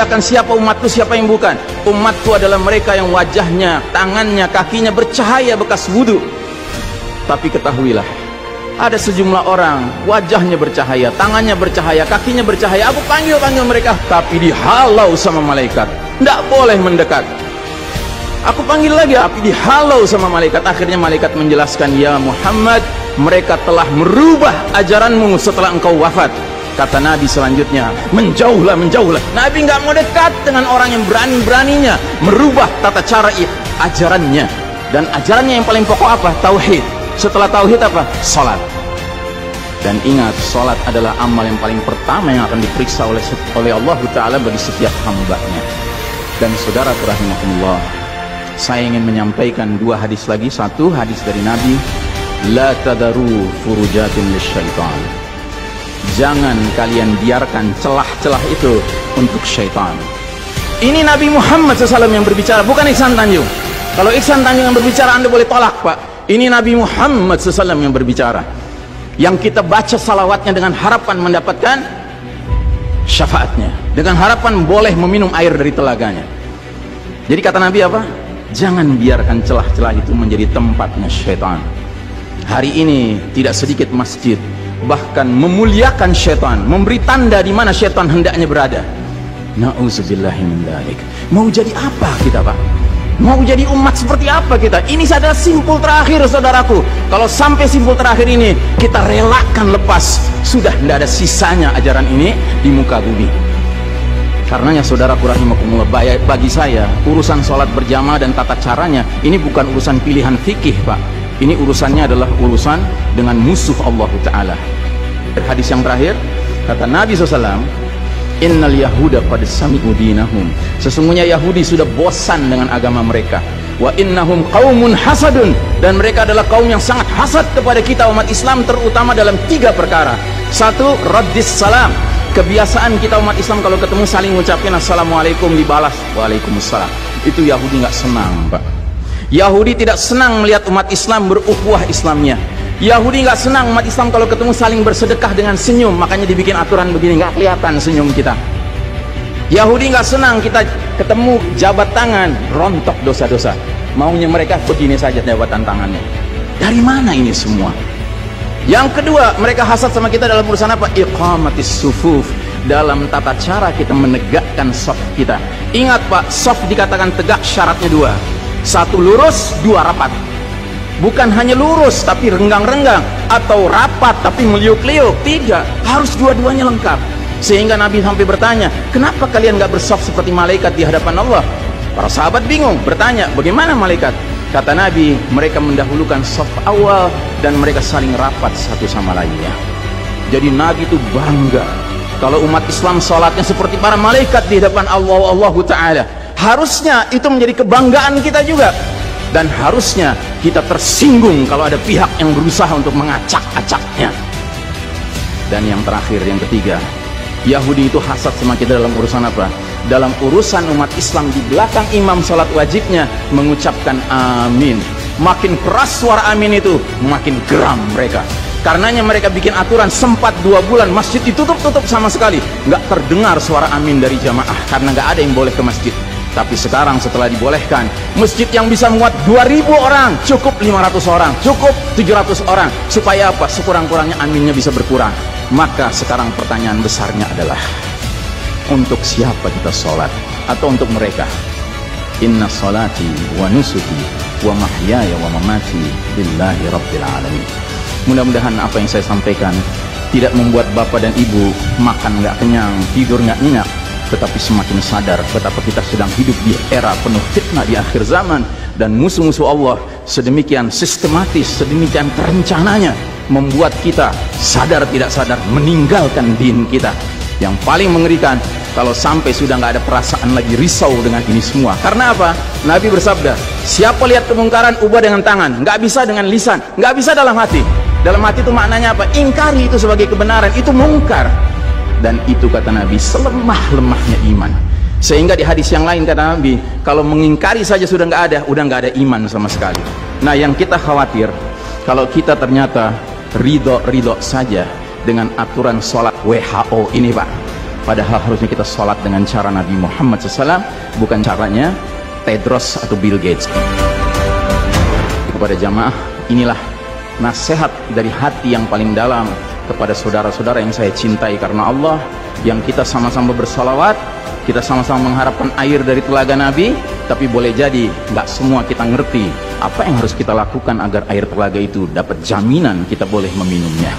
Akan siapa umatku, siapa yang bukan. Umatku adalah mereka yang wajahnya, tangannya, kakinya bercahaya bekas wudhu. Tapi ketahuilah, ada sejumlah orang wajahnya bercahaya, tangannya bercahaya, kakinya bercahaya. Aku panggil mereka, tapi dihalau sama malaikat, tidak boleh mendekat. Aku panggil lagi, tapi dihalau sama malaikat. Akhirnya malaikat menjelaskan, ya Muhammad, mereka telah merubah ajaranmu setelah engkau wafat. Kata Nabi selanjutnya, menjauhlah, menjauhlah. Nabi nggak mau dekat dengan orang yang berani-beraninya merubah tata cara ajarannya. Dan ajarannya yang paling pokok apa? Tauhid. Setelah tauhid apa? Salat. Dan ingat, salat adalah amal yang paling pertama yang akan diperiksa oleh Allah Ta'ala bagi setiap hambanya. Dan saudara rahimahullah, saya ingin menyampaikan dua hadis lagi. Satu hadis dari Nabi, la tadaru furujatin lisyaitan. Jangan kalian biarkan celah-celah itu untuk syaitan. Ini Nabi Muhammad SAW yang berbicara, bukan Ihsan Tanjung. Kalau Ihsan Tanjung yang berbicara, Anda boleh tolak, Pak. Ini Nabi Muhammad SAW yang berbicara, yang kita baca salawatnya dengan harapan mendapatkan syafaatnya, dengan harapan boleh meminum air dari telaganya. Jadi kata Nabi apa? Jangan biarkan celah-celah itu menjadi tempatnya syaitan. Hari ini tidak sedikit masjid bahkan memuliakan syaitan, memberi tanda di mana syaitan hendaknya berada. Na'udzubillahi min dzalik. Mau jadi apa kita, Pak? Mau jadi umat seperti apa kita? Ini adalah simpul terakhir, saudaraku. Kalau sampai simpul terakhir ini kita relakan lepas, sudah tidak ada sisanya ajaran ini di muka bumi. Karenanya saudaraku rahimakumullah, bagi saya urusan sholat berjamaah dan tata caranya ini bukan urusan pilihan fikih, Pak. Ini urusannya adalah urusan dengan musuh Allah Ta'ala. Hadis yang terakhir, kata Nabi SAW, innal yahuda qad sami'u dinahum. Sesungguhnya Yahudi sudah bosan dengan agama mereka. Wa innahum qaumun hasadun. Dan mereka adalah kaum yang sangat hasad kepada kita umat Islam, terutama dalam 3 perkara. Satu, raddis salam. Kebiasaan kita umat Islam kalau ketemu saling ngucapin assalamualaikum, dibalas waalaikumsalam. Itu Yahudi nggak senang, Pak. Yahudi tidak senang melihat umat Islam berukhuwah Islamnya. Yahudi nggak senang umat Islam kalau ketemu saling bersedekah dengan senyum. Makanya dibikin aturan begini, nggak kelihatan senyum kita. Yahudi nggak senang kita ketemu jabat tangan, rontok dosa-dosa. Maunya mereka begini saja jabatan tangannya. Dari mana ini semua? Yang kedua, mereka hasad sama kita dalam urusan apa? Iqamatis sufuf. Dalam tata cara kita menegakkan saf kita. Ingat, Pak, saf dikatakan tegak syaratnya 2. 1 lurus, 2 rapat. Bukan hanya lurus tapi renggang-renggang, atau rapat tapi meliuk-liuk. Tidak, harus dua-duanya lengkap. Sehingga Nabi sampai bertanya, kenapa kalian gak bersaf seperti malaikat di hadapan Allah? Para sahabat bingung, bertanya, bagaimana malaikat? Kata Nabi, mereka mendahulukan saf awal dan mereka saling rapat satu sama lainnya. Jadi Nabi itu bangga kalau umat Islam sholatnya seperti para malaikat di hadapan Allah Ta'ala. Harusnya itu menjadi kebanggaan kita juga. Dan harusnya kita tersinggung kalau ada pihak yang berusaha untuk mengacak-acaknya. Dan yang terakhir, yang ketiga, Yahudi itu hasad sama kita dalam urusan apa? Dalam urusan umat Islam di belakang imam sholat wajibnya mengucapkan amin. Makin keras suara amin itu, makin geram mereka. Karenanya mereka bikin aturan, sempat 2 bulan masjid ditutup-tutup sama sekali. Nggak terdengar suara amin dari jamaah karena nggak ada yang boleh ke masjid. Tapi sekarang setelah dibolehkan, masjid yang bisa muat 2000 orang, cukup 500 orang, cukup 700 orang. Supaya apa? Sekurang-kurangnya aminnya bisa berkurang. Maka sekarang pertanyaan besarnya adalah, untuk siapa kita sholat? Atau untuk mereka? Inna sholati wa nusuki wa mahyaya wa mamati lillahi rabbil alamin. Mudah-mudahan apa yang saya sampaikan tidak membuat bapak dan ibu makan nggak kenyang, tidur nggak nyenyak, tetapi semakin sadar betapa kita sedang hidup di era penuh fitnah di akhir zaman. Dan musuh-musuh Allah sedemikian sistematis, sedemikian terencananya membuat kita sadar tidak sadar meninggalkan din kita. Yang paling mengerikan kalau sampai sudah nggak ada perasaan lagi risau dengan ini semua. Karena apa? Nabi bersabda, siapa lihat kemungkaran ubah dengan tangan, nggak bisa dengan lisan, nggak bisa dalam hati. Dalam hati itu maknanya apa? Ingkari itu sebagai kebenaran, itu mungkar. Dan itu kata Nabi selemah-lemahnya iman. Sehingga di hadis yang lain kata Nabi, kalau mengingkari saja sudah nggak ada, udah nggak ada iman sama sekali. Nah, yang kita khawatir kalau kita ternyata ridho saja dengan aturan sholat WHO ini, Pak. Padahal harusnya kita sholat dengan cara Nabi Muhammad SAW, bukan caranya Tedros atau Bill Gates. Kepada jamaah, inilah nasihat dari hati yang paling dalam kepada saudara-saudara yang saya cintai karena Allah, yang kita sama-sama bersalawat, kita sama-sama mengharapkan air dari telaga Nabi. Tapi boleh jadi nggak semua kita ngerti apa yang harus kita lakukan agar air telaga itu dapat jaminan kita boleh meminumnya.